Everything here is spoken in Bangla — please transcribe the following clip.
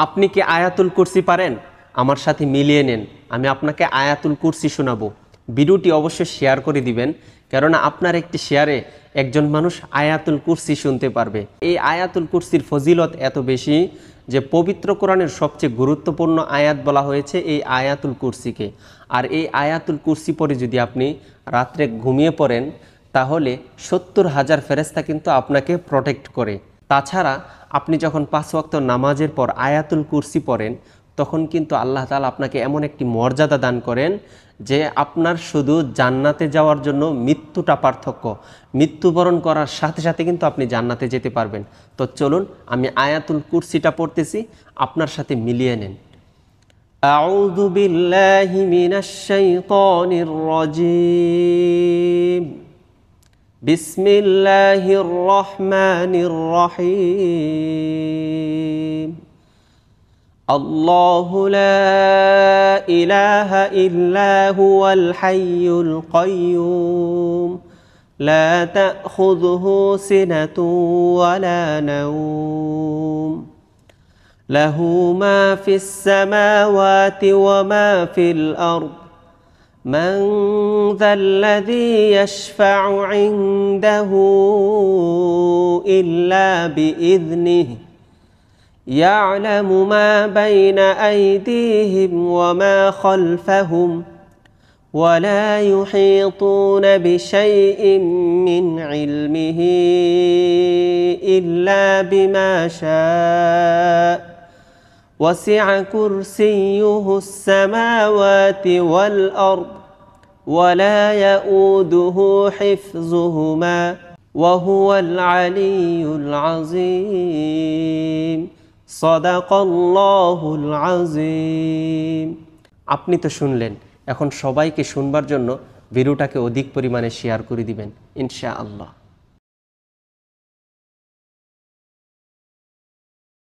আপনি কি আয়াতুল কুরসি পারেন? আমার সাথে মিলিয়ে নেন, আমি আপনাকে আয়াতুল কুরসি শোনাবো। ভিডিওটি অবশ্যই শেয়ার করে দিবেন, কেননা আপনার একটি শেয়ারে একজন মানুষ আয়াতুল কুরসি শুনতে পারবে। এই আয়াতুল কুরসির ফজিলত এত বেশি যে পবিত্র কোরআনের সবচেয়ে গুরুত্বপূর্ণ আয়াত বলা হয়েছে এই আয়াতুল কুরসিকে। আর এই আয়াতুল কুরসি পরে যদি আপনি রাত্রে ঘুমিয়ে পড়েন, তাহলে 70,000 ফেরেশতা কিন্তু আপনাকে প্রোটেক্ট করে। তাছাড়া আপনি যখন 5 ওয়াক্ত নামাজের পর আয়াতুল কুরসি পড়েন, তখন কিন্তু আল্লাহ তাআলা আপনাকে এমন একটি মর্যাদা দান করেন যে আপনার শুধু জান্নাতে যাওয়ার জন্য মৃত্যুটা পার্থক্য। মৃত্যুবরণ করার সাথে সাথে কিন্তু আপনি জান্নাতে যেতে পারবেন। তো চলুন আমি আয়াতুল কুরসিটা পড়তেছি, আপনার সাথে মিলিয়ে নেন। আউযু বিল্লাহি মিনাশ শাইতানির রাজীম। বিসমিল্লাহির রহমানির রহিম। আল্লাহু লা ইলাহা ইল্লা হুয়াল হাইয়ুল কাইয়্যুম লা তাখুযুহু সিনাতুন ওয়ালা নাওম লাহু মা ফিস সামাওয়াতি ওয়া মা ফিল আরদ من ذا الذي يشفع عنده إلا بإذنه يعلم ما بين أيديهم وما خلفهم ولا يحيطون بشيء من علمه إلا بما شاء وسع كرسيه السماوات والأرض ولا يؤوده حفظهما وهو العلي العظيم صدق الله العظيم। আপনি তো শুনলেন, এখন সবাইকে শুনবার জন্য ভিডিওটাকে অধিক পরিমাণে শেয়ার করে দিবেন ইনশাআল্লাহ।